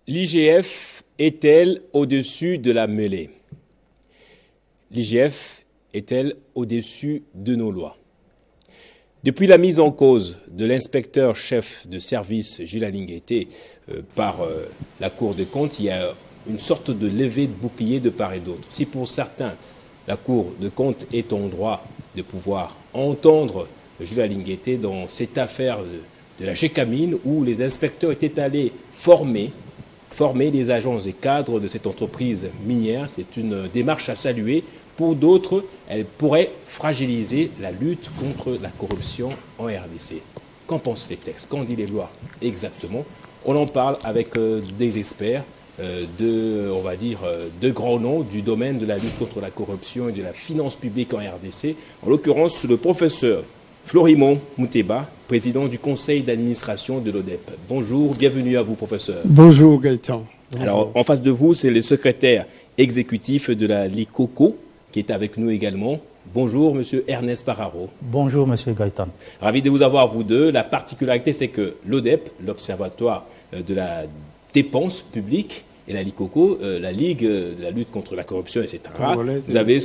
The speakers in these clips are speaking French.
L'IGF est-elle au-dessus de la mêlée? L'IGF est-elle au-dessus de nos lois? Depuis la mise en cause de l'inspecteur chef de service Gilles Alinguété par la Cour des comptes, il y a une sorte de levée de bouclier de part et d'autre. Si pour certains, la Cour des comptes est en droit de pouvoir entendre Gilles Alinguété dans cette affaire de la Gécamine où les inspecteurs étaient allés former les agents et cadres de cette entreprise minière, c'est une démarche à saluer. Pour d'autres, elle pourrait fragiliser la lutte contre la corruption en RDC. Qu'en pensent les textes? Qu'en disent les lois exactement? On en parle avec des experts de grands noms du domaine de la lutte contre la corruption et de la finance publique en RDC. En l'occurrence, le professeur Florimond Mouteba, président du conseil d'administration de l'ODEP. Bonjour, bienvenue à vous, professeur. Bonjour, Gaëtan. Bonjour. Alors, en face de vous, c'est le secrétaire exécutif de la LICOCO, qui est avec nous également. Bonjour, monsieur Ernest Pararo. Bonjour, monsieur Gaëtan. Ravi de vous avoir, vous deux. La particularité, c'est que l'ODEP, l'Observatoire de la dépense publique, et la LICOCO, la Ligue de la lutte contre la corruption, etc.,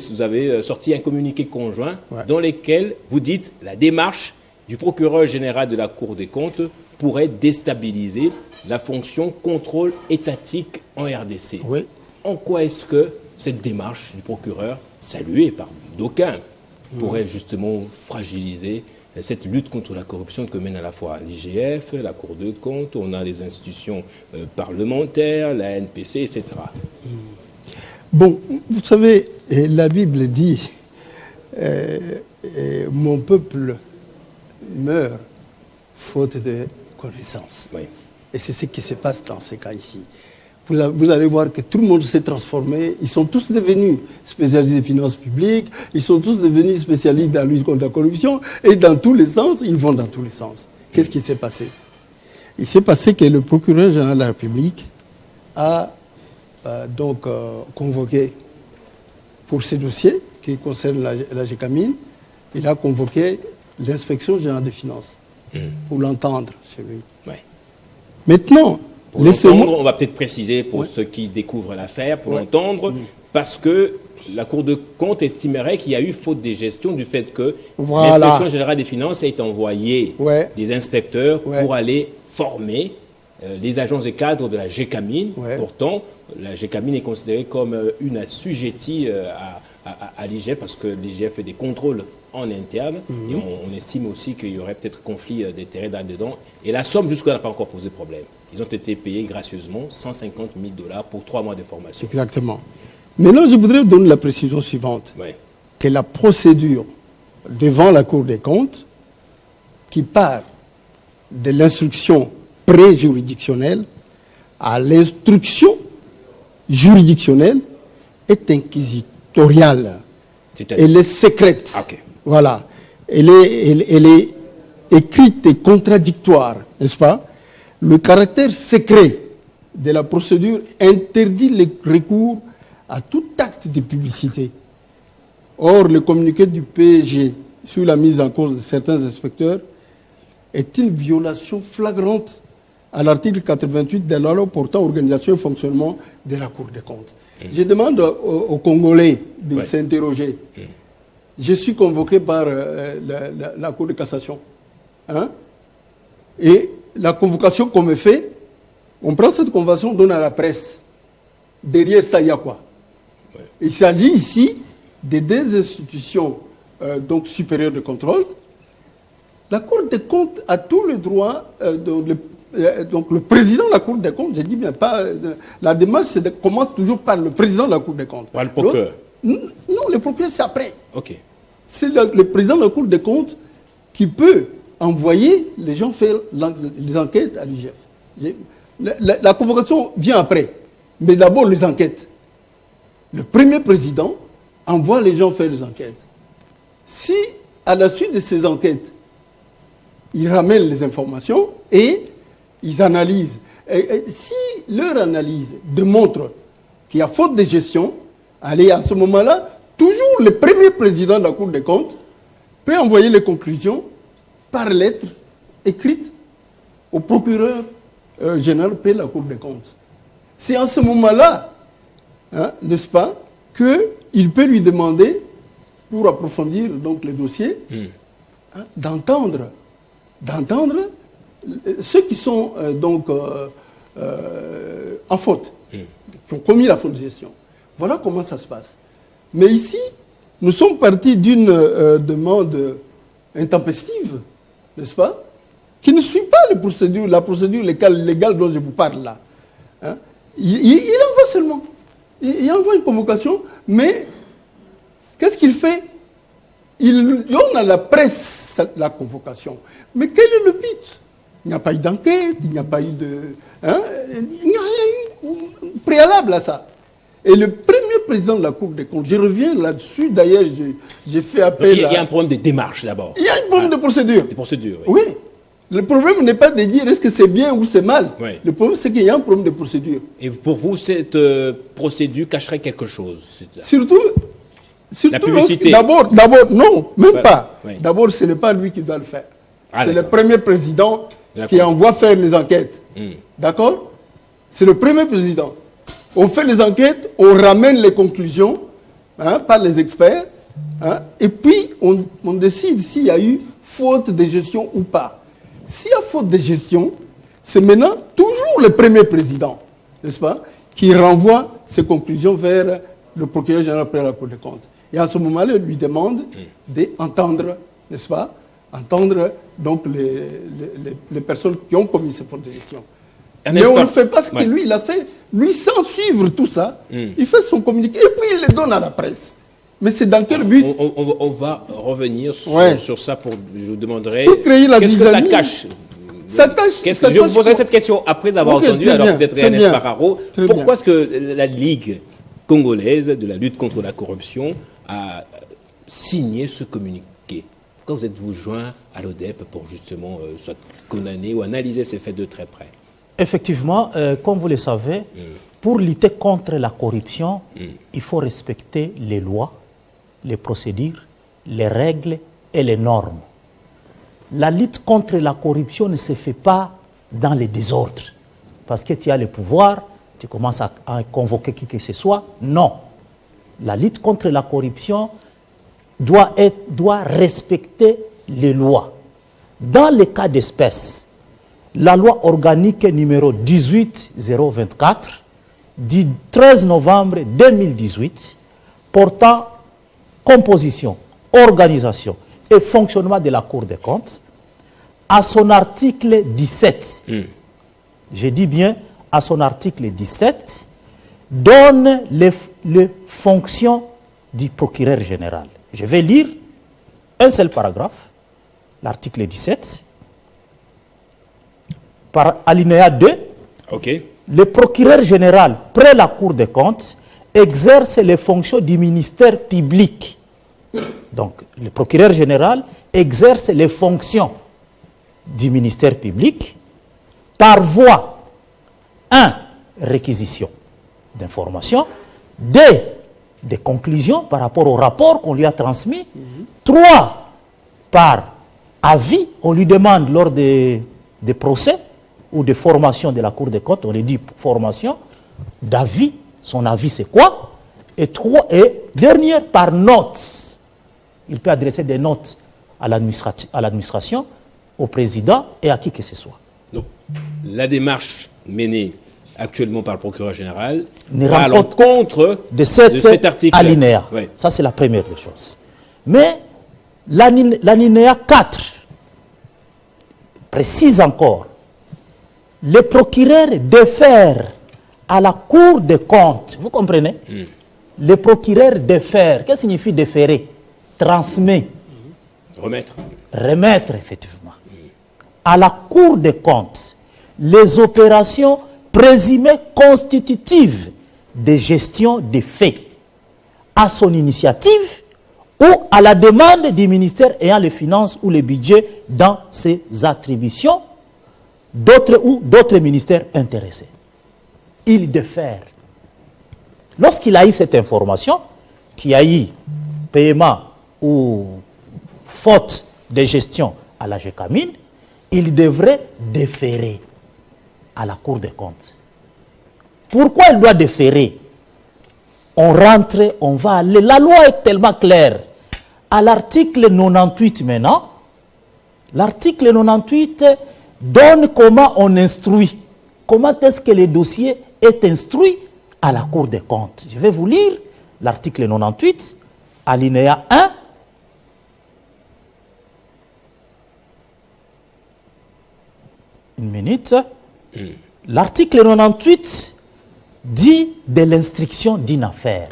vous avez sorti un communiqué conjoint dans lequel vous dites la démarche du procureur général de la Cour des comptes pourrait déstabiliser la fonction contrôle étatique en RDC. Oui. En quoi est-ce que cette démarche du procureur, saluée par d'aucuns, pourrait justement fragiliser cette lutte contre la corruption que mène à la fois l'IGF, la Cour des comptes, on a les institutions parlementaires, la NPC, etc. Bon, vous savez, la Bible dit mon peuple meurt faute de connaissance. Oui. Et c'est ce qui se passe dans ces cas ici. Vous allez voir que tout le monde s'est transformé. Ils sont tous devenus spécialistes des finances publiques. Ils sont tous devenus spécialistes dans la lutte contre la corruption. Et dans tous les sens, ils vont dans tous les sens. Qu'est-ce qui s'est passé? Il s'est passé que le procureur général de la République a convoqué pour ces dossiers qui concernent la Gécamine, il a convoqué l'inspection générale des finances pour l'entendre chez lui. Ouais. Maintenant, pour l'entendre, on va peut-être préciser pour ceux qui découvrent l'affaire, pour l'entendre, parce que la Cour de compte estimerait qu'il y a eu faute de gestion du fait que l'inspection générale des finances a envoyé des inspecteurs pour aller former les agents et cadres de la Gécamine. Pourtant, la Gécamine est considérée comme une assujettie à l'IGF parce que l'IGF fait des contrôles en interne et on estime aussi qu'il y aurait peut-être conflit d'intérêts là-dedans. Et la somme jusque-là n'a pas encore posé problème. Ils ont été payés gracieusement $150 000 pour 3 mois de formation. Exactement. Maintenant, je voudrais donner la précision suivante. Que la procédure devant la Cour des comptes, qui part de l'instruction pré-juridictionnelle à l'instruction juridictionnelle, est inquisitoriale. Elle est secrète. Okay. Voilà. Elle est écrite et contradictoire, n'est-ce pas? Le caractère secret de la procédure interdit le recours à tout acte de publicité. Or, le communiqué du PSG sur la mise en cause de certains inspecteurs est une violation flagrante à l'article 88 de la loi portant organisation et fonctionnement de la Cour des comptes. Je demande aux Congolais de s'interroger. Je suis convoqué par la Cour de cassation. Et la convocation qu'on me fait, on prend cette convocation, on donne à la presse. Derrière ça, il y a quoi? Il s'agit ici de deux institutions supérieures de contrôle. La Cour des comptes a tout le droit, donc le président de la Cour des comptes, je dis bien pas, la démarche commence toujours par le président de la Cour des comptes. Par le procureur? Non, le procureur c'est après. Ok. C'est le président de la Cour des comptes qui peut envoyer les gens faire les enquêtes à l'IGF. La convocation vient après, mais d'abord les enquêtes. Le premier président envoie les gens faire les enquêtes. Si, à la suite de ces enquêtes, ils ramènent les informations et ils analysent. Et si leur analyse démontre qu'il y a faute de gestion, allez, à ce moment-là, toujours le premier président de la Cour des comptes peut envoyer les conclusions par lettre écrite au procureur général près de la Cour des comptes. c'est en ce moment-là, hein, n'est-ce pas, qu'il peut lui demander, pour approfondir donc les dossiers, hein, d'entendre ceux qui sont en faute, qui ont commis la faute de gestion. Voilà comment ça se passe. Mais ici, nous sommes partis d'une demande intempestive, n'est-ce pas, qui ne suit pas la procédure légale dont je vous parle là. Hein? Il envoie seulement. Il envoie une convocation, mais qu'est-ce qu'il fait? Il donne à la presse la convocation. Mais quel est le but? Il n'y a pas eu d'enquête, il n'y a pas eu de... Hein? Il n'y a rien eu préalable à ça. Et le premier président de la Cour des comptes, je reviens là-dessus, d'ailleurs, j'ai fait appel il y a un problème de démarche d'abord. Il y a un problème de procédure. De procédure, oui. Oui. Le problème n'est pas de dire est-ce que c'est bien ou c'est mal. Oui. Le problème, c'est qu'il y a un problème de procédure. Et pour vous, cette procédure cacherait quelque chose? Surtout la publicité. D'abord, non, même pas. Oui. D'abord, ce n'est pas lui qui doit le faire. Ah, c'est le premier président d'accord. qui envoie faire les enquêtes. D'accord? C'est le premier président. On fait les enquêtes, on ramène les conclusions, hein, par les experts, hein, et puis on décide s'il y a eu faute de gestion ou pas. S'il y a faute de gestion, c'est maintenant toujours le premier président, n'est-ce pas, qui renvoie ses conclusions vers le procureur général après la Cour des comptes. Et à ce moment-là, il lui demande d'entendre, n'est-ce pas, entendre donc les personnes qui ont commis ces fautes de gestion. Mais on ne fait pas ce que lui, il a fait. Lui, sans suivre tout ça, il fait son communiqué et puis il le donne à la presse. Mais c'est dans quel but? On va revenir sur ça. Je vous demanderai qu'est-ce que ça cache. Je vous poserai cette question après avoir entendu alors peut-être Ernest Pararo. Pourquoi est-ce que la Ligue congolaise de la lutte contre la corruption a signé ce communiqué? Pourquoi vous êtes-vous joint à l'ODEP pour justement soit condamner ou analyser ces faits de très près? Effectivement, comme vous le savez, pour lutter contre la corruption, il faut respecter les lois, les procédures, les règles et les normes. La lutte contre la corruption ne se fait pas dans les désordres. Parce que tu as le pouvoir, tu commences à convoquer qui que ce soit. Non. La lutte contre la corruption doit respecter les lois. Dans le cas d'espèce, la loi organique numéro 18024 du 13 novembre 2018 portant composition, organisation et fonctionnement de la Cour des comptes, à son article 17, je dis bien à son article 17, donne les fonctions du procureur général. Je vais lire un seul paragraphe, l'article 17. Par alinéa 2, le procureur général, près la Cour des comptes, exerce les fonctions du ministère public. Donc, le procureur général exerce les fonctions du ministère public par voie 1. Réquisition d'informations, 2. Des conclusions par rapport au rapport qu'on lui a transmis, 3. Par avis, on lui demande lors des procès ou de formation de la Cour des comptes, on lui dit formation, d'avis, son avis c'est quoi, et dernière par note. Il peut adresser des notes à l'administration, au président et à qui que ce soit. Donc, la démarche menée actuellement par le procureur général ne va à l'encontre de cet article. Alinéa. Oui. Ça, c'est la première des choses. Mais l'alinéa 4 précise encore, le procureur défère à la Cour des comptes, vous comprenez? Le procureur défère, qu'est-ce que signifie déférer? Transmet. Remettre, effectivement. À la Cour des comptes, les opérations présumées constitutives de gestion des faits, à son initiative ou à la demande du ministère ayant les finances ou le budget dans ses attributions, d'autres ministères intéressés. Il défère. Lorsqu'il a eu cette information, qu'il y a eu paiement ou faute de gestion à la GECAMIN, il devrait déférer à la Cour des comptes. Pourquoi il doit déférer? On rentre, on va aller. La loi est tellement claire. À l'article 98 maintenant, l'article 98 donne comment on instruit. Comment est-ce que le dossier est instruit à la Cour des comptes. Je vais vous lire l'article 98, alinéa 1. Une minute. L'article 98 dit de l'instruction d'une affaire.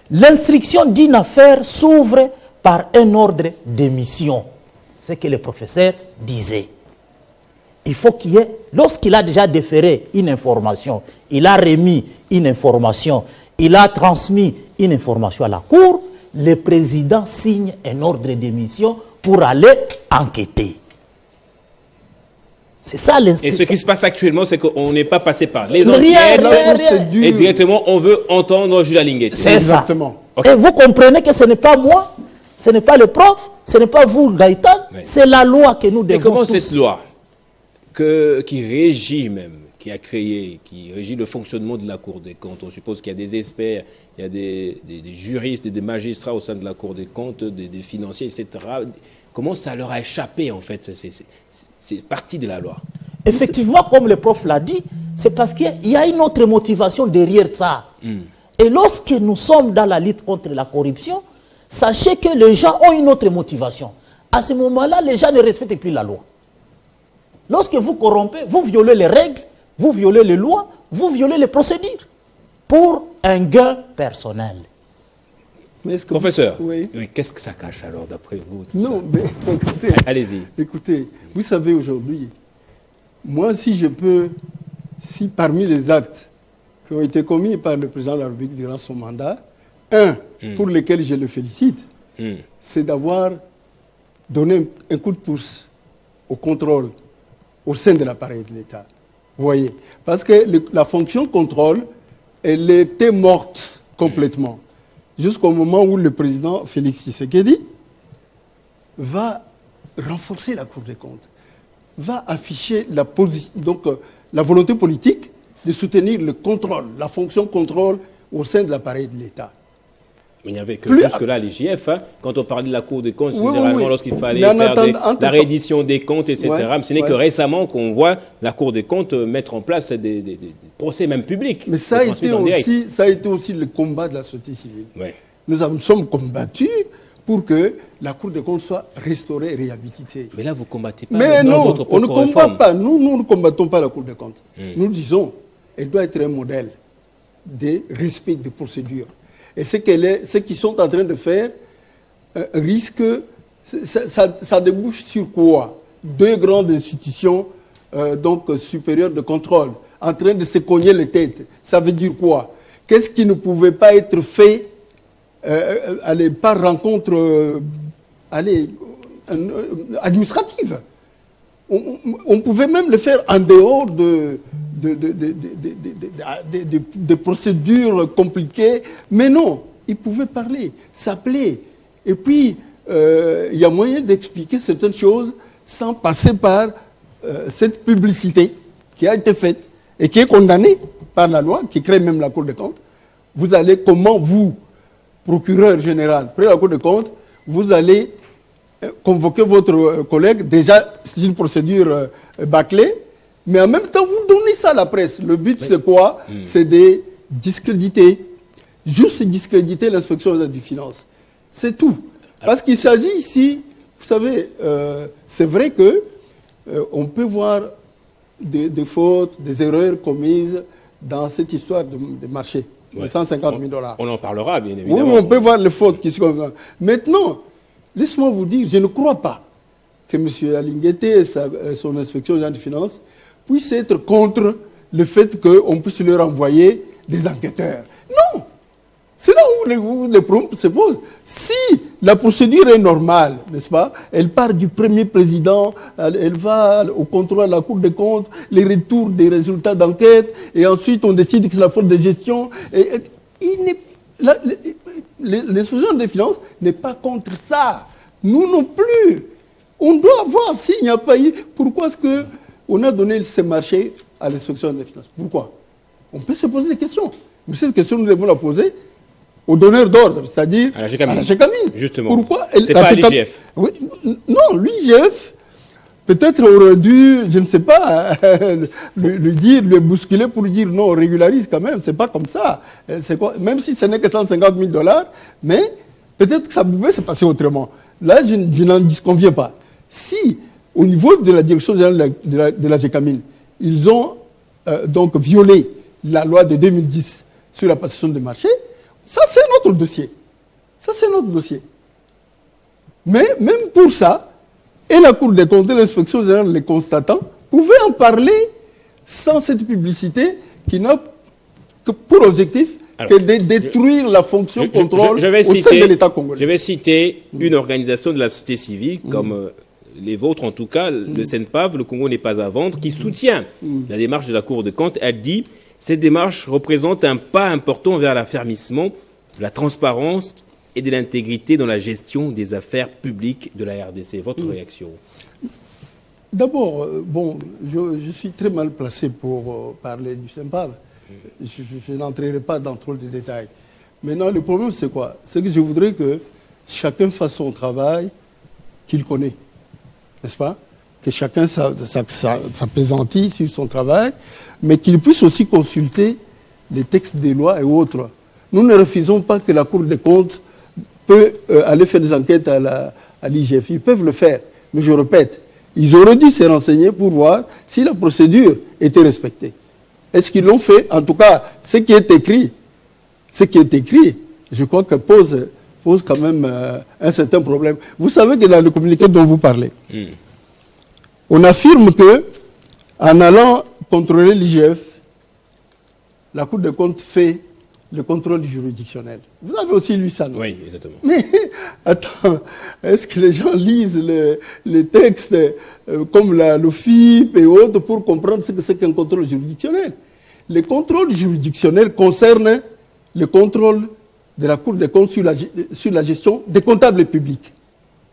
L'instruction d'une affaire s'ouvre par un ordre d'émission. C'est ce que le professeur disait. Il faut qu'il y ait, lorsqu'il a déjà déféré une information, il a remis une information, il a transmis une information à la Cour, le président signe un ordre d'émission pour aller enquêter. C'est ça l'instruction. Et ce qui se passe actuellement, c'est qu'on n'est pas passé par les enquêtes rien. Et directement, on veut entendre Julia Linguetti. C'est exactement. Ça. Okay. Et vous comprenez que ce n'est pas moi, ce n'est pas le prof, ce n'est pas vous, Gaëtan, oui. C'est la loi que nous devons. Et comment tous. cette loi qui régit même, qui a créé, qui régit le fonctionnement de la Cour des comptes, on suppose qu'il y a des experts, il y a des juristes et des magistrats au sein de la Cour des comptes, des financiers, etc. Comment ça leur a échappé en fait? C'est partie de la loi. Effectivement, comme le prof l'a dit, c'est parce qu'il y a une autre motivation derrière ça. Et lorsque nous sommes dans la lutte contre la corruption, sachez que les gens ont une autre motivation. À ce moment-là, les gens ne respectent plus la loi. Lorsque vous corrompez, vous violez les règles, vous violez les lois, vous violez les procédures pour un gain personnel. Professeur, oui. Qu'est-ce que ça cache alors d'après vous? Non, mais écoutez, allez-y. Écoutez, vous savez aujourd'hui, moi si je peux, si parmi les actes qui ont été commis par le président de la République durant son mandat, pour lequel je le félicite, c'est d'avoir donné un coup de pouce au contrôle au sein de l'appareil de l'État. Vous voyez? Parce que la fonction contrôle, elle était morte complètement. Jusqu'au moment où le président Félix Tshisekedi va renforcer la Cour des comptes, va afficher la volonté politique de soutenir le contrôle, la fonction contrôle au sein de l'appareil de l'État. Mais il n'y avait que jusque-là l'IGF, quand on parlait de la Cour des comptes, généralement lorsqu'il fallait faire la réédition des comptes, etc. Mais ce n'est que récemment qu'on voit la Cour des comptes mettre en place des procès même publics. Mais ça a été aussi le combat de la société civile. Ouais. Nous sommes combattus pour que la Cour des comptes soit restaurée et réhabilitée. Mais là, vous ne combattez pas. Mais non, on ne combat pas. Nous ne combattons pas la Cour des comptes. Nous disons qu'elle doit être un modèle de respect des procédures. Et ce qu'ils sont en train de faire risque, ça débouche sur quoi? Deux grandes institutions supérieures de contrôle en train de se cogner les têtes. Ça veut dire quoi? Qu'est-ce qui ne pouvait pas être fait par rencontre administrative? On pouvait même le faire en dehors de procédures compliquées, mais non, ils pouvaient parler, s'appeler. Et puis, il y a moyen d'expliquer certaines choses sans passer par cette publicité qui a été faite et qui est condamnée par la loi, qui crée même la Cour des comptes. Vous allez, comment vous, procureur général, près de la Cour des comptes, vous allez convoquer votre collègue, déjà c'est une procédure bâclée, mais en même temps vous donnez ça à la presse. Le but c'est quoi? C'est de discréditer, juste discréditer l'inspection des finances. C'est tout. Parce qu'il s'agit ici, vous savez, c'est vrai que on peut voir des fautes, des erreurs commises dans cette histoire de marché, de 150 000 $. On en parlera bien évidemment. Oui, on peut voir les fautes qui sont... Maintenant, laisse-moi vous dire, je ne crois pas que M. Linguetti et son inspection générale des finances puissent être contre le fait qu'on puisse leur envoyer des enquêteurs. Non! C'est là où les problèmes se posent. Si la procédure est normale, n'est-ce pas? Elle part du premier président, elle va au contrôle à la Cour des comptes, les retours des résultats d'enquête, et ensuite on décide que c'est la faute de gestion. L'inspection des finances n'est pas contre ça. Nous non plus. On doit voir s'il n'y a pas eu... Pourquoi est-ce qu'on a donné ce marché à l'inspection des finances? Pourquoi? on peut se poser des questions. Mais cette question, nous devons la poser au donneur d'ordre, c'est-à-dire à la Gécamine. Justement. Pourquoi c'est pas à l'IGF. Oui, non, l'IGF, peut-être aurait dû, je ne sais pas, le bousculer pour lui dire non, on régularise quand même, c'est pas comme ça. Même si ce n'est que 150 000 $, mais peut-être que ça pouvait se passer autrement. Là, je n'en disconviens pas. Si, au niveau de la direction générale de la Gécamine, ils ont donc violé la loi de 2010 sur la passation des marchés, ça c'est notre dossier. Ça c'est notre dossier. Mais même pour ça, et la Cour des comptes et l'inspection générale, les constatants, pouvaient en parler sans cette publicité qui n'a que pour objectif que de détruire la fonction contrôle au sein de l'État congolais. Je vais citer une organisation de la société civile, comme les vôtres en tout cas, le CENPAV, le Congo n'est pas à vendre, qui soutient la démarche de la Cour des comptes. Elle dit « Cette démarche représente un pas important vers l'affermissement de la transparence et de l'intégrité dans la gestion des affaires publiques de la RDC. » Votre réaction? D'abord, je suis très mal placé pour parler du CENPAV. Je n'entrerai pas dans trop de détails. Maintenant, le problème, c'est quoi? C'est que je voudrais que chacun fasse son travail qu'il connaît, n'est-ce pas? Que chacun s'apaisantit sur son travail, mais qu'il puisse aussi consulter les textes des lois et autres. Nous ne refusons pas que la Cour des comptes peut aller faire des enquêtes à l'IGF. Ils peuvent le faire, mais je répète, ils auraient dû se renseigner pour voir si la procédure était respectée. Est-ce qu'ils l'ont fait? En tout cas, ce qui est écrit, je crois que pose quand même un certain problème. Vous savez que dans le communiqué dont vous parlez, on affirme que en allant contrôler l'IGF, la Cour des comptes fait le contrôle juridictionnel. Vous avez aussi lu ça, non? Oui, exactement. Mais, attends, est-ce que les gens lisent les textes comme l'OFIP et autres pour comprendre ce que c'est qu'un contrôle juridictionnel? Les contrôles juridictionnels concernent le contrôle de la Cour des comptes sur la gestion des comptables publics.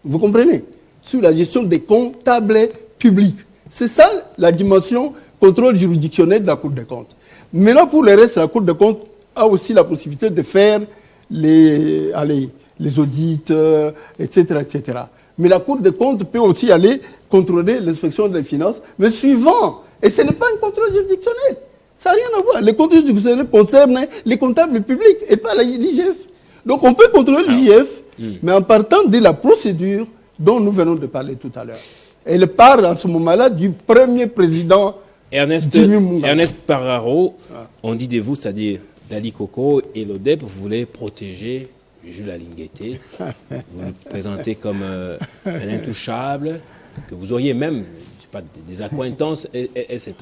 Vous comprenez? Sur la gestion des comptables publics. C'est ça la dimension contrôle juridictionnel de la Cour des comptes. Maintenant, pour le reste, la Cour des comptes a aussi la possibilité de faire les audits, etc., etc. Mais la Cour des comptes peut aussi aller contrôler l'inspection des finances, mais suivant. Et ce n'est pas un contrôle juridictionnel. Ça n'a rien à voir. Les contrôles juridictionnels concernent les comptables publics et pas l'IGF. Donc on peut contrôler l'IGF, mais en partant de la procédure dont nous venons de parler tout à l'heure. Elle part en ce moment-là du premier président Ernest Pararo, on dit de vous, c'est-à-dire Dali Koko et l'ODEP, vous voulez protéger Jules Alinguété. Vous le présentez comme un intouchable, que vous auriez même, je sais pas, des accointances, etc.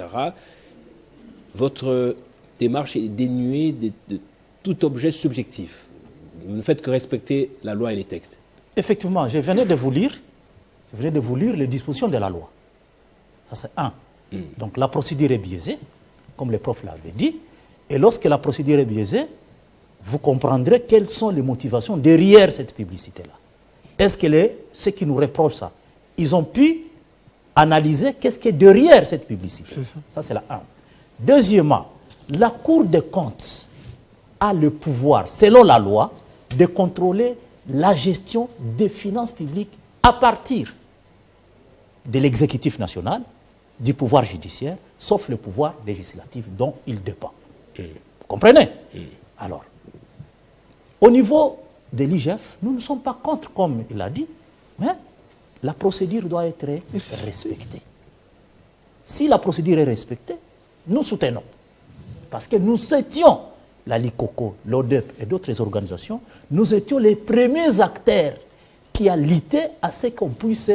Votre démarche est dénuée de tout objet subjectif. Vous ne faites que respecter la loi et les textes. Effectivement, je venais de vous lire les dispositions de la loi. Ça, c'est un. Donc, la procédure est biaisée, comme les profs l'avaient dit. Et lorsque la procédure est biaisée, vous comprendrez quelles sont les motivations derrière cette publicité-là. Est-ce que ceux qui nous reprochent ça, ils ont pu analyser qu'est-ce qui est derrière cette publicité? Ça, c'est la 1. Deuxièmement, la Cour des comptes a le pouvoir, selon la loi, de contrôler la gestion des finances publiques à partir de l'exécutif national, du pouvoir judiciaire, sauf le pouvoir législatif dont il dépend. Vous comprenez? Alors, au niveau de l'IGF, nous ne sommes pas contre, comme il a dit, mais la procédure doit être respectée. Si la procédure est respectée, nous soutenons. Parce que nous étions, la LICOCO, l'ODEP et d'autres organisations, nous étions les premiers acteurs qui a lutté à ce qu'on puisse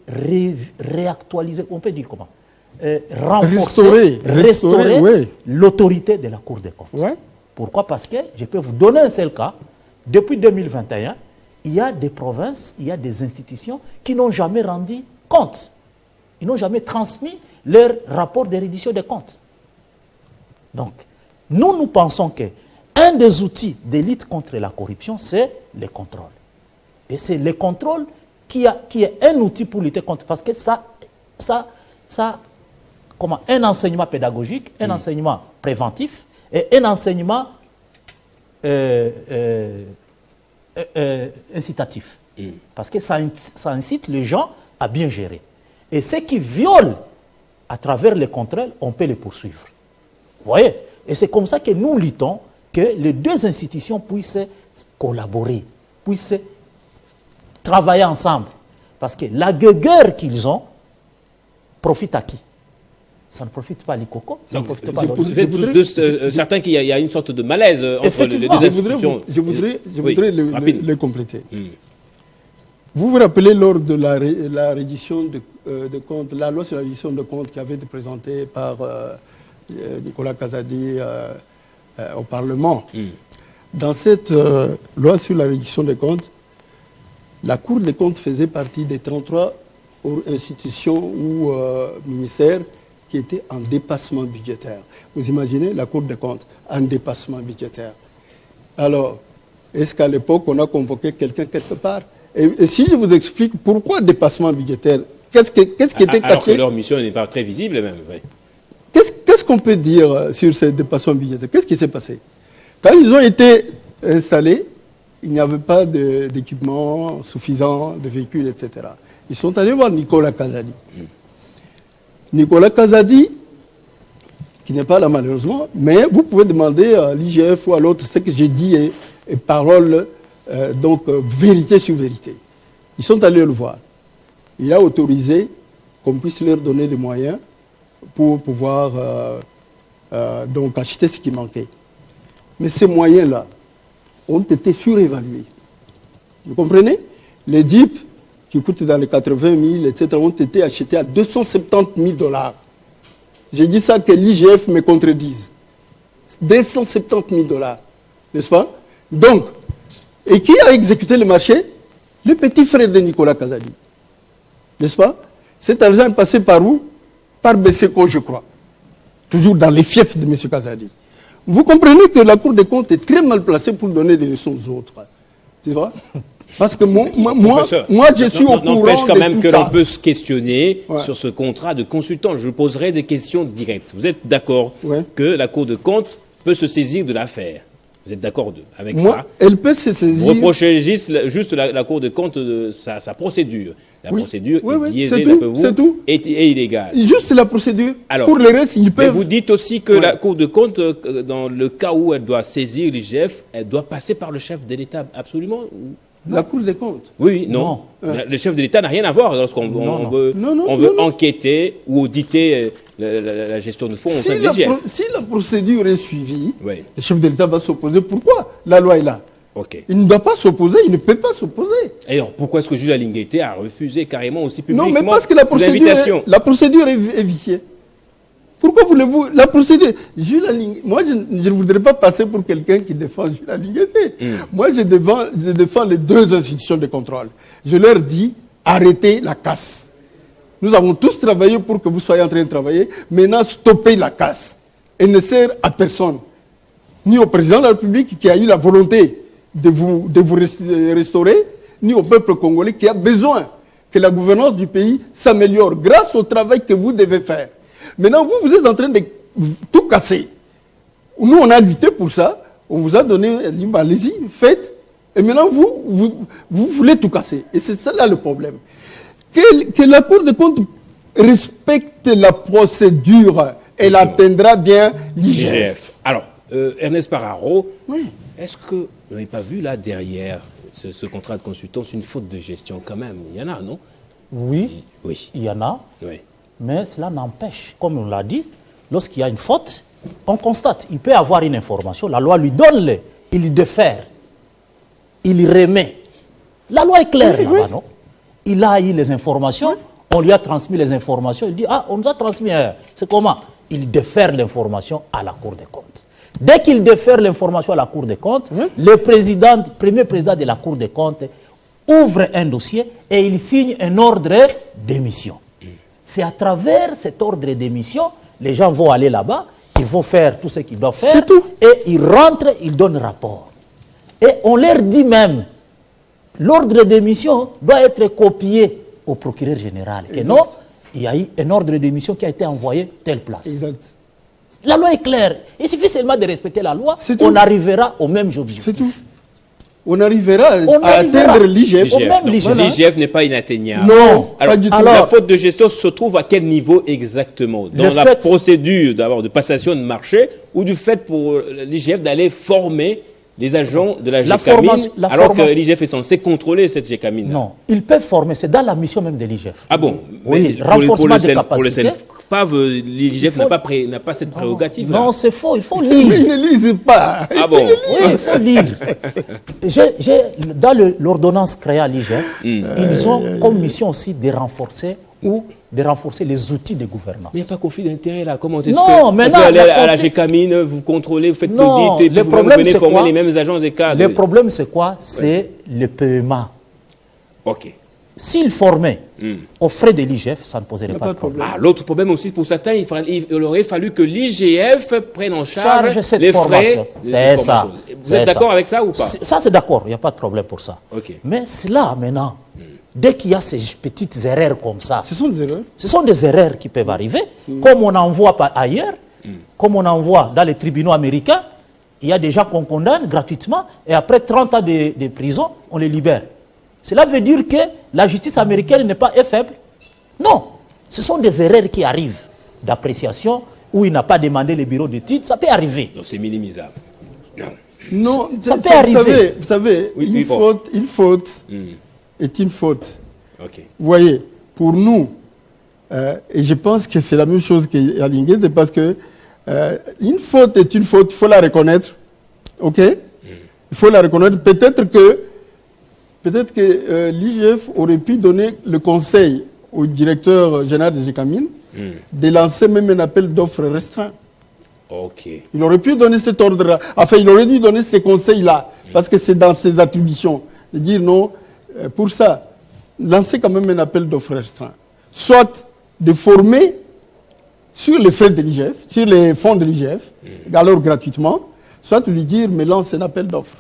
réactualiser, on peut dire comment, renforcer, restaurer oui, l'autorité de la Cour des comptes. Ouais. Pourquoi? Parce que, je peux vous donner un seul cas, depuis 2021, il y a des provinces, il y a des institutions qui n'ont jamais rendu compte. Ils n'ont jamais transmis leur rapport de reddition des comptes. Donc, nous pensons qu'un des outils de lutte contre la corruption, c'est les contrôles. Et c'est le contrôle qui est un outil pour lutter contre, parce que ça un enseignement pédagogique, un enseignement préventif et un enseignement incitatif. Parce que ça incite les gens à bien gérer. Et ceux qui violent à travers les contrôles, on peut les poursuivre. Vous voyez? Et c'est comme ça que nous luttons que les deux institutions puissent collaborer, puissent travailler ensemble. Parce que la gueugeur qu'ils ont profite à qui? Ça ne profite pas à l'Ikoko, ça ne profite pas à l'autre. Vous êtes tous certains qu'il y a une sorte de malaise entre les deux institutions. Je voudrais le compléter. Vous vous rappelez lors de la reddition de comptes, la loi sur la reddition de comptes qui avait été présentée par Nicolas Kazadi au Parlement. Dans cette loi sur la reddition des comptes, la Cour des comptes faisait partie des 33 institutions ou ministères qui étaient en dépassement budgétaire. Vous imaginez la Cour des comptes en dépassement budgétaire. Alors, est-ce qu'à l'époque, on a convoqué quelqu'un quelque part? Et si je vous explique pourquoi dépassement budgétaire, qu'est-ce qui était caché? Alors que leur mission n'est pas très visible même. Oui. Qu'est-ce qu'on peut dire sur ces dépassements budgétaires? Qu'est-ce qui s'est passé? Quand ils ont été installés, il n'y avait pas d'équipement suffisant, de véhicules, etc. Ils sont allés voir Nicolas Kazadi. Nicolas Kazadi, qui n'est pas là malheureusement, mais vous pouvez demander à l'IGF ou à l'autre ce que j'ai dit et parole, donc vérité sur vérité. Ils sont allés le voir. Il a autorisé qu'on puisse leur donner des moyens pour pouvoir donc acheter ce qui manquait. Mais ces moyens-là ont été surévalués. Vous comprenez? Les DIP, qui coûtent dans les 80 000, etc., ont été achetés à 270 000 $. J'ai dit ça que l'IGF me contredise. 270 000 $, n'est-ce pas? Donc, et qui a exécuté le marché? Le petit frère de Nicolas Kazadi. N'est-ce pas? Cet argent est passé par où? Par Besseko, je crois. Toujours dans les fiefs de M. Kazadi. Vous comprenez que la Cour des comptes est très mal placée pour donner des leçons aux autres. Tu vois? Parce que moi je suis au courant n'empêche quand même de que tout l'on ça. peut se questionner sur ce contrat de consultant. Je poserai des questions directes. Vous êtes d'accord que la Cour des comptes peut se saisir de l'affaire? Vous êtes d'accord avec ça? Elle peut se saisir. Vous reprochez juste la Cour des comptes de sa procédure. La procédure est biaisée, c'est tout. Et illégale. Juste la procédure. Alors, pour le reste, ils peuvent. Mais vous dites aussi que la Cour des comptes, dans le cas où elle doit saisir l'IGF, elle doit passer par le chef de l'État, absolument? La Cour des comptes? Oui, non. Le chef de l'État n'a rien à voir lorsqu'on veut enquêter ou auditer la gestion de fonds au sein de l'IGF. Si la procédure est suivie, le chef de l'État va s'opposer. Pourquoi la loi est là? Il ne doit pas s'opposer, il ne peut pas s'opposer. Et alors, pourquoi est-ce que Jules Alingueté a refusé carrément aussi publiquement Non, mais parce que la procédure est viciée. Pourquoi voulez-vous la procédure? Jules Alingueté, moi, je ne voudrais pas passer pour quelqu'un qui défend Jules Alingueté. Moi, je défends les deux institutions de contrôle. Je leur dis, arrêtez la casse. Nous avons tous travaillé pour que vous soyez en train de travailler. Maintenant, stoppez la casse. Elle ne sert à personne. Ni au président de la République qui a eu la volonté de vous restaurer, ni au peuple congolais qui a besoin que la gouvernance du pays s'améliore grâce au travail que vous devez faire. Maintenant, vous êtes en train de tout casser. Nous, on a lutté pour ça. On vous a donné, allez-y, faites. Et maintenant, vous voulez tout casser. Et c'est ça là le problème. Que la Cour des comptes respecte la procédure. Elle atteindra bien l'IGF. Alors, Ernest Pararo, est-ce que vous n'avez pas vu là derrière ce contrat de consultance une faute de gestion quand même? Il y en a, non? Oui, il y en a. Oui. Mais cela n'empêche, comme on l'a dit, lorsqu'il y a une faute, on constate. Il peut avoir une information, la loi lui donne, il défère, il remet. La loi est claire là-bas, non? Il a eu les informations, on lui a transmis les informations, il dit, on nous a transmis, c'est comment? Il défère l'information à la Cour des comptes. Dès qu'il défère l'information à la Cour des comptes, le premier président de la Cour des comptes ouvre un dossier et il signe un ordre d'émission. C'est à travers cet ordre d'émission, les gens vont aller là-bas, ils vont faire tout ce qu'ils doivent faire, et ils rentrent, ils donnent rapport. Et on leur dit même, l'ordre d'émission doit être copié au procureur général. Et non, il y a eu un ordre de démission qui a été envoyé telle place. Exact. La loi est claire. Il suffit seulement de respecter la loi, C'est tout. on arrivera au même objectif. C'est tout. On arrivera à atteindre l'IGF. Au même l'IGF. L'IGF n'est pas inatteignable. Non, Alors, pas du tout. la faute de gestion se trouve à quel niveau exactement? Dans Le la fait- procédure d'abord de passation de marché ou du fait pour l'IGF d'aller former les agents de la La GECAMINE alors que formation- l'IGF est censé contrôler cette GECAMINE? Non, ils peuvent former, c'est dans la mission même de l'IGF. Ah bon? Oui, Mais renforcement le des capacités. CENFPAV, l'IGF Il faut- n'a pas cette prérogative. Non, c'est faux, il faut Mais lire. ils ne lisent pas. Ah bon? Oui, il faut lire. Dans l'ordonnance créée à l'IGF, ils ont comme mission aussi de renforcer les outils de gouvernance. Mais il n'y a pas conflit d'intérêt là. Comment est-ce Non, que maintenant, vous allez le à la conflit- GECAMINE, vous contrôlez, vous faites Non, l'audit et puis le vous problème, venez c'est former quoi? les mêmes agents et cadres? Le problème, c'est quoi? C'est le paiement. Ok. S'ils formaient aux frais de l'IGF, ça ne poserait pas de problème. Ah, l'autre problème aussi pour certains, il aurait fallu que l'IGF prenne en charge Cette les formation. frais. C'est ça. Vous êtes d'accord avec ça ou pas? Ça, c'est d'accord, il n'y a pas de problème pour ça. Ok. Mais cela, maintenant, dès qu'il y a ces petites erreurs comme ça, Ce sont des erreurs. ce sont des erreurs qui peuvent arriver, comme on en voit ailleurs, comme on en voit dans les tribunaux américains. Il y a des gens qu'on condamne gratuitement et après 30 ans de prison, on les libère. Cela veut dire que la justice américaine n'est pas faible. Non, ce sont des erreurs qui arrivent d'appréciation où il n'a pas demandé les bureaux d'études. Ça peut arriver. Donc c'est minimisable. Non. Non, Ça peut arriver. Vous savez, Oui, une oui, bon. faute est une faute. Ok. Vous voyez, pour nous, et je pense que c'est la même chose qu'à Linguette, parce que une faute est une faute, il faut la reconnaître. OK? Il faut la reconnaître. Peut-être que l'IGF aurait pu donner le conseil au directeur général de GECAMINE de lancer même un appel d'offres restreint. Ok. Il aurait pu donner cet ordre-là. Enfin, il aurait dû donner ces conseils-là, parce que c'est dans ses attributions. De dire non, pour ça, lancer quand même un appel d'offres restreint. Soit de former sur les frais de l'IGF, sur les fonds de l'IGF, alors gratuitement, soit lui dire, mais lance un appel d'offres.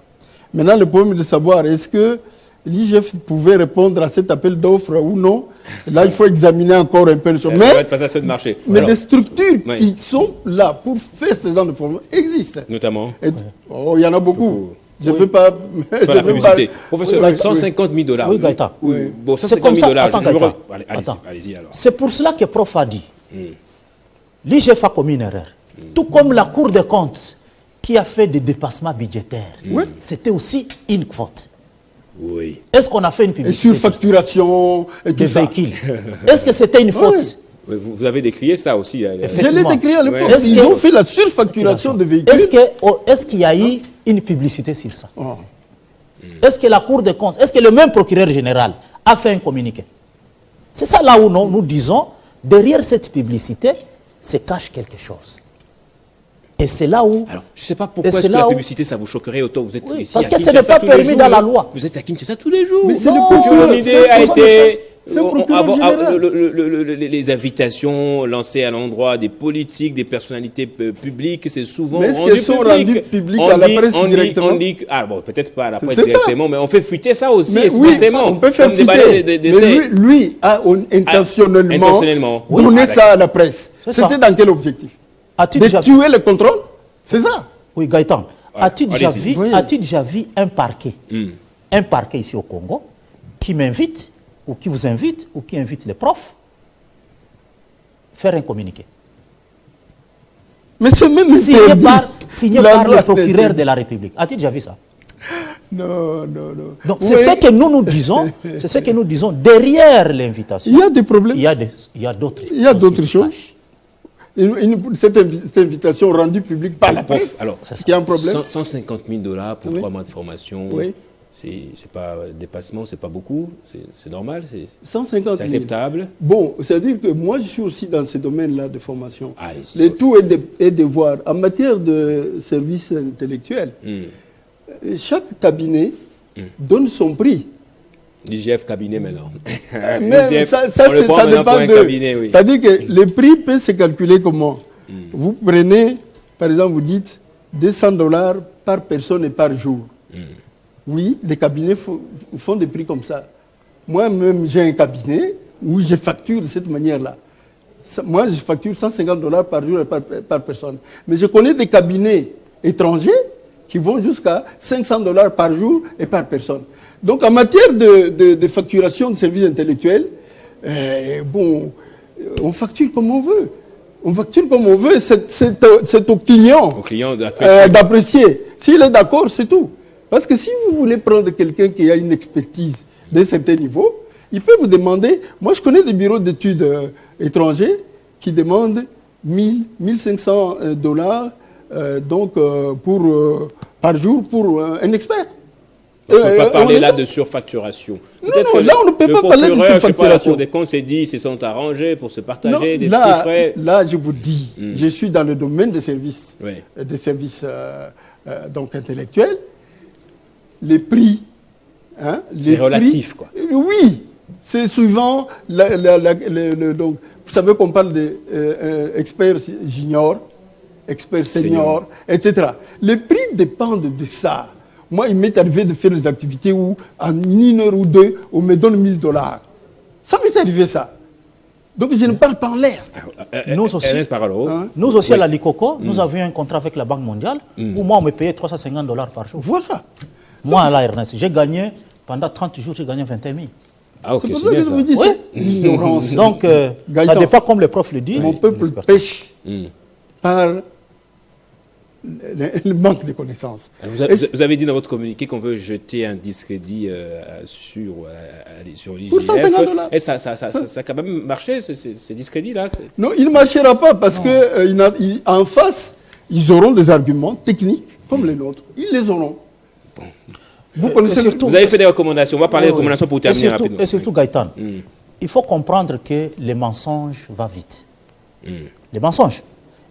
Maintenant, le problème est de savoir, est-ce que l'IGF pouvait répondre à cet appel d'offres ou non? Là, il faut examiner encore un peu les choses. Ça va être passation de marché. Mais Alors, des structures oui. qui sont là pour faire ce genre de formation existent. notamment. Et- oh, il y en a beaucoup. Beaucoup. Je ne peux pas. Faire la publicité. Professeur, Oui, 150 000 dollars. Oui, Gaëtan. Bon, C'est 150 comme 000 ça. dollars. Attends, je me Gaëtan. re- Attends. Allez-y alors. C'est pour cela que Prof a dit, l'IGF a commis une erreur. Tout comme la Cour des comptes qui a fait des dépassements budgétaires. C'était aussi une faute. Oui. Est-ce qu'on a fait une Et publicité sur surfacturation et tout des ça. véhicules? Est-ce que c'était une faute? Vous avez décrié ça aussi. Je l'ai Effectivement. décrit à l'époque. Ouais. Est-ce Ils que- ont fait la surfacturation de véhicules. Est-ce qu'il y a eu une publicité sur ça? Oh. Est-ce que la Cour des comptes, est-ce que le même procureur général a fait un communiqué? C'est ça là où nous disons, derrière cette publicité, se cache quelque chose. Et c'est là où... Alors, je ne sais pas pourquoi Et est-ce c'est que la là où- publicité, ça vous choquerait autant. Vous êtes Oui, ici parce à que ce Kinshasa n'est pas tous les permis jours, dans la là. loi. Vous êtes à Kinshasa tous les jours. Mais c'est Non, le procureur. L'idée c'est a le procureur. été C'est le procureur général. les invitations lancées à l'endroit des politiques, des personnalités publiques, c'est souvent Mais est-ce rendu qu'elles sont public. rendues publiques On à la dit- presse on dit- directement? on dit- ah bon, peut-être pas à la presse C'est ça. directement, mais on fait fuiter ça aussi, Mais oui, expressément. on peut faire comme des fuiter. balais Mais d'essai. lui a intentionnellement, intentionnellement. donné Ah, ça à la presse. C'est ça. C'était dans quel objectif? As-tu De déjà... tuer le contrôle? C'est ça. Oui, Gaëtan. As-tu déjà, allez-y. Oui. déjà vu un parquet ici au Congo, qui m'invite, ou qui vous invite, ou qui invite les profs, faire un communiqué? Mais c'est même Signé interdit. signé La par loi le procureur l'interdit. de la République. As-tu déjà vu ça? Non, non, non. Donc Oui. c'est ce que nous disons, c'est ce que nous disons derrière l'invitation. Il y a des problèmes. Il y a d'autres Il y a d'autres qui se choses. cachent. Cette invitation rendue publique par la presse. Alors, c'est qu'il y a un problème. 150 000 dollars pour Oui. 3 mois de formation. Oui. C'est pas dépassement, c'est pas beaucoup, c'est normal, c'est 150 000. acceptable. Bon, c'est-à-dire que moi, je suis aussi dans ce domaine-là de formation. Ah, ici, Le ok. tout est de voir, en matière de services intellectuels, chaque cabinet donne son prix. L'IGF cabinet maintenant. Mais L'IGF, ça, on ça, le prend ça maintenant pour dépend un de... cabinet, oui. C'est-à-dire que le prix peut se calculer comment? Vous prenez, par exemple, vous dites $200 par personne et par jour. Oui, les cabinets font des prix comme ça. Moi-même, j'ai un cabinet où je facture de cette manière-là. Moi, je facture $150 par jour et par personne. Mais je connais des cabinets étrangers qui vont jusqu'à $500 par jour et par personne. Donc, en matière de facturation de services intellectuels, on facture comme on veut. On facture comme on veut, c'est au client d'apprécier. S'il est d'accord, c'est tout. Parce que si vous voulez prendre quelqu'un qui a une expertise d'un certain niveau, il peut vous demander... Moi, je connais des bureaux d'études étrangers qui demandent $1,500 par jour pour un expert. On ne peut pas parler là de surfacturation. Non, là, on ne peut pas parler de surfacturation. La Cour des comptes s'est dit, ils se sont arrangés pour se partager des petits frais. Là, je vous dis, je suis dans le domaine des services, donc intellectuels. Les prix... c'est relatif, quoi. Oui, c'est suivant... donc, vous savez qu'on parle d'experts juniors, experts seniors, etc. Les prix dépendent de ça. Moi, il m'est arrivé de faire des activités où, en 1 heure ou 2, on me donne $1,000. Ça m'est arrivé, ça. Donc, je ne parle pas en l'air. Nous aussi à la Likoko, nous avions un contrat avec la Banque mondiale où moi, on me payait $350 par jour. Voilà. Moi, à la Ernest, j'ai gagné, pendant 30 jours, j'ai gagné 21 000. Ah, ok, c'est pour ça que je vous dis, c'est l'ignorance. Donc, ça dépend, comme le prof le dit. Mon peuple pêche par le manque de connaissances. Vous avez dit dans votre communiqué qu'on veut jeter un discrédit sur l'IGF. Pour $150. Et ça a quand même marché, ce discrédit-là? Non, il ne marchera pas parce qu'en face, ils auront des arguments techniques comme les nôtres. Ils les auront. Bon. Vous avez fait des recommandations. On va parler des recommandations pour terminer rapidement. Et surtout, Gaëtan, il faut comprendre que les mensonges vont vite. Les mensonges.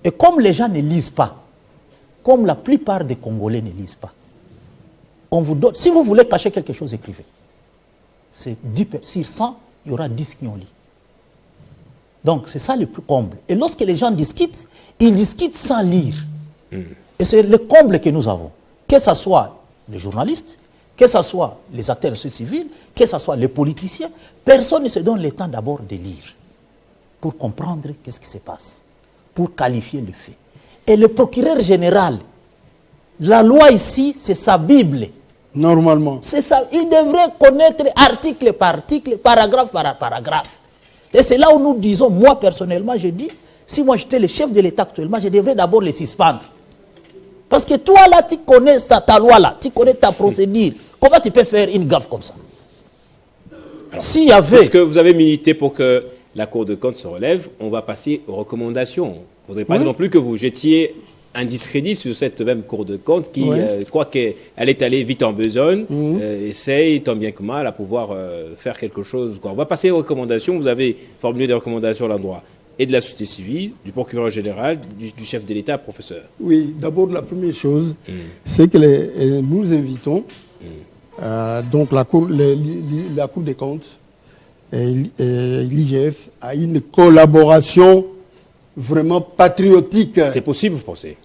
Et comme les gens ne lisent pas, comme la plupart des Congolais ne lisent pas, on vous donne, si vous voulez cacher quelque chose, écrivez. C'est 10 sur 100, il y aura 10 qui ont lu. Donc, c'est ça le plus comble. Et lorsque les gens discutent, ils discutent sans lire. Et c'est le comble que nous avons. Que ce soit les journalistes, que ce soit les acteurs civils, que ce soit les politiciens, personne ne se donne le temps d'abord de lire pour comprendre qu'est-ce qui se passe, pour qualifier le fait. Et le procureur général, la loi ici, c'est sa Bible. Normalement. C'est ça. Il devrait connaître article par article, paragraphe par paragraphe. Et c'est là où nous disons, moi personnellement, je dis, si moi j'étais le chef de l'État actuellement, je devrais d'abord les suspendre. Parce que toi là, tu connais ta loi là, tu connais ta procédure. Comment tu peux faire une gaffe comme ça? S'il y avait... Parce que vous avez milité pour que la Cour de compte se relève, on va passer aux recommandations. Il ne faudrait pas non plus que vous jetiez un discrédit sur cette même Cour de compte qui croit qu'elle est allée vite en besogne, essaye tant bien que mal à pouvoir faire quelque chose. On va passer aux recommandations. Vous avez formulé des recommandations à l'endroit et de la société civile, du procureur général, du chef de l'État, professeur. Oui, d'abord la première chose, c'est que nous invitons donc la Cour des comptes et l'IGF à une collaboration vraiment patriotique. C'est possible, vous pensez?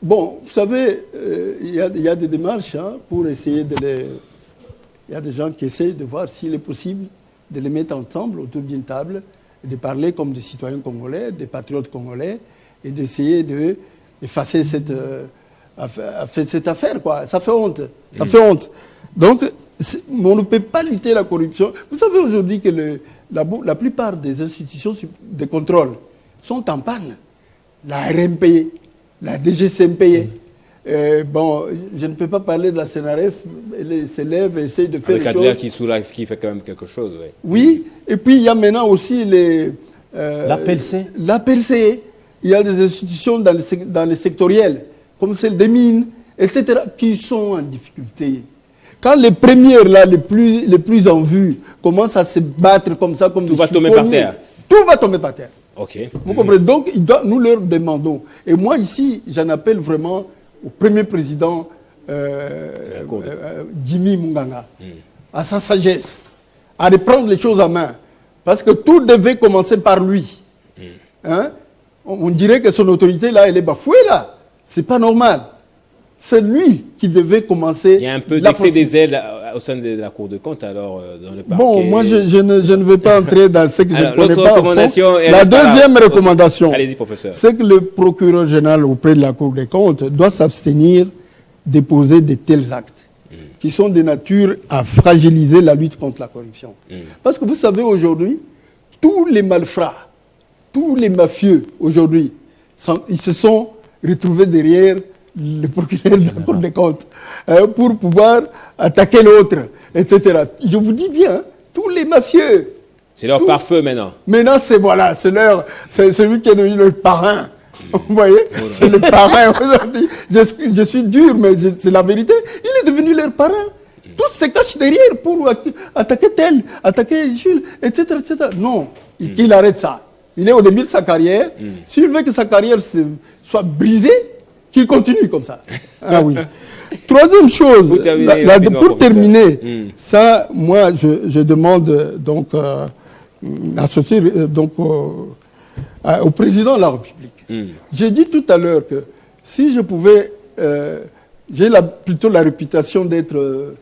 Bon, vous savez, il y a des démarches pour essayer de les... Il y a des gens qui essayent de voir s'il est possible de les mettre ensemble autour d'une table, de parler comme des citoyens congolais, des patriotes congolais, et d'essayer d'effacer cette affaire, quoi. Ça fait honte. Ça fait honte. Donc, on ne peut pas lutter la corruption. Vous savez aujourd'hui que la plupart des institutions de contrôle sont en panne. La RMP, la DGCMP. Bon, je ne peux pas parler de la CNRF, elle s'élève et essaye de faire des choses. Avec qui fait quand même quelque chose, oui. Oui, et puis il y a maintenant aussi l'APLC. L'APLC. Il y a des institutions dans les sectoriels, comme celle des mines, etc., qui sont en difficulté. Quand les premières, là, les plus en vue, commencent à se battre comme ça, comme tout va tomber par terre. Tout va tomber par terre. Ok. Vous comprenez? Donc, nous leur demandons. Et moi, ici, j'en appelle vraiment au premier président Jimmy Munganga, à sa sagesse, à reprendre les choses en main. Parce que tout devait commencer par lui. On dirait que son autorité, là, elle est bafouée, là. C'est pas normal. c'est lui qui devait commencer. Il y a un peu d'excès des ailes au sein de la Cour des comptes, alors, dans le parquet. Bon, moi, je ne vais pas entrer dans ce que je ne connais pas. Recommandation La deuxième recommandation, allez-y, professeur, c'est que le procureur général auprès de la Cour des comptes doit s'abstenir de poser de tels actes qui sont de nature à fragiliser la lutte contre la corruption. Parce que vous savez, aujourd'hui, tous les malfrats, tous les mafieux, aujourd'hui, ils se sont retrouvés derrière le procureur de la Cour des comptes pour pouvoir attaquer l'autre, etc. Je vous dis bien, tous les mafieux. C'est leur pare-feu maintenant. Maintenant, c'est celui qui est devenu le parrain. Vous voyez, c'est le parrain aujourd'hui. Je suis dur, mais c'est la vérité. Il est devenu leur parrain. Tous se cachent derrière pour attaquer tel, attaquer Jules, etc., etc. Non, qu'il arrête ça. Il est au début de sa carrière. S'il veut que sa carrière soit brisée, qu'il continue comme ça. Ah oui. Troisième chose, pour terminer, ça, moi, je demande donc au président de la République. J'ai dit tout à l'heure que si je pouvais, j'ai plutôt la réputation d'être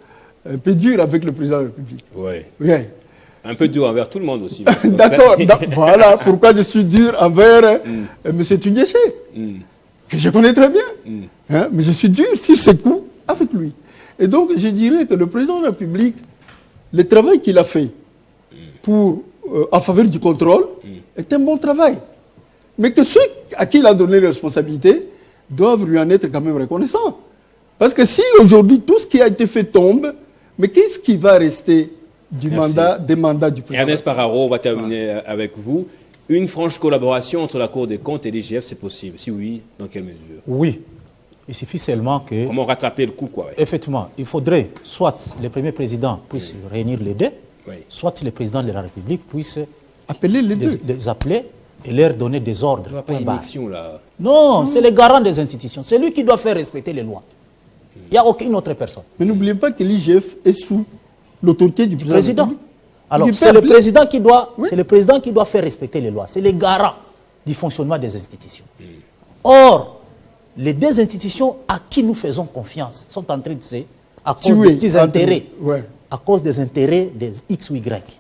un peu dur avec le président de la République. Ouais. Oui. Un peu dur envers tout le monde aussi. D'accord. Voilà pourquoi je suis dur envers M. Tundiéché, que je connais très bien. Hein, mais je suis dur sur ses coups avec lui. Et donc, je dirais que le président de la République, le travail qu'il a fait en faveur du contrôle est un bon travail. Mais que ceux à qui il a donné les responsabilités doivent lui en être quand même reconnaissants. Parce que si aujourd'hui tout ce qui a été fait tombe, mais qu'est-ce qui va rester des mandats du président? Ernest Pararo, on va terminer avec vous. Une franche collaboration entre la Cour des comptes et l'IGF, c'est possible? Si oui, dans quelle mesure? Oui. Il suffit seulement que... Comment rattraper le coup, quoi? Ouais. Effectivement, il faudrait soit le premier président puisse réunir les deux, soit le président de la République puisse appeler les appeler et leur donner des ordres. Il n'y a pas une élection, là. Non, c'est le garant des institutions. C'est lui qui doit faire respecter les lois. Il n'y a aucune autre personne. Mais n'oubliez pas que l'IGF est sous l'autorité du président. Alors, c'est le président qui doit, c'est le président qui doit faire respecter les lois. C'est le garant du fonctionnement des institutions. Or, les deux institutions à qui nous faisons confiance sont en train de se... à cause des petits intérêts. À cause des intérêts des X ou Y.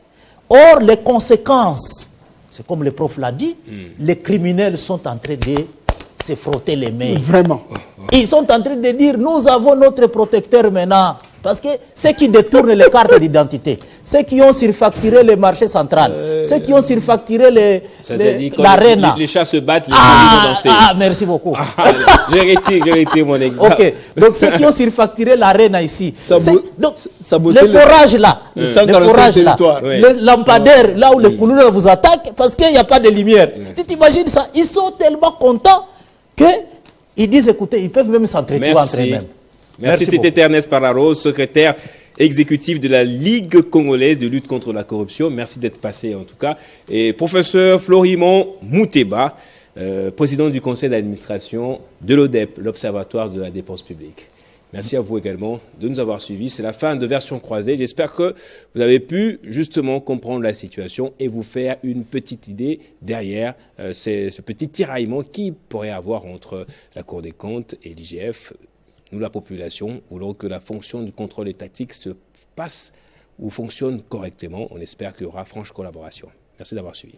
Or, les conséquences, c'est comme le prof l'a dit, les criminels sont en train de se frotter les mains. Vraiment. Ils sont en train de dire, nous avons notre protecteur maintenant. Parce que ceux qui détournent les cartes d'identité, ceux qui ont surfacturé le marché central, ceux qui ont surfacturé l'ARENA. Les chats se battent, les gens dansent. Ah, merci beaucoup. Je retire mon exemple. Ok, donc ceux qui ont surfacturé l'ARENA ici. Donc, les forages là, les lampadaires, là où les couleurs vous attaquent, parce qu'il n'y a pas de lumière. Tu t'imagines ça? Ils sont tellement contents qu'ils disent, écoutez, ils peuvent même s'entretuer entre eux-mêmes. Merci, c'était Ernest Pararo, secrétaire exécutif de la Ligue congolaise de lutte contre la corruption. Merci d'être passé en tout cas. Et professeur Florimond Mouteba, président du conseil d'administration de l'ODEP, l'Observatoire de la dépense publique. Merci à vous également de nous avoir suivis. C'est la fin de Version croisée. J'espère que vous avez pu justement comprendre la situation et vous faire une petite idée derrière ce petit tiraillement qui pourrait avoir entre la Cour des comptes et l'IGF. Nous, la population, voulons que la fonction du contrôle étatique se passe ou fonctionne correctement. On espère qu'il y aura franche collaboration. Merci d'avoir suivi.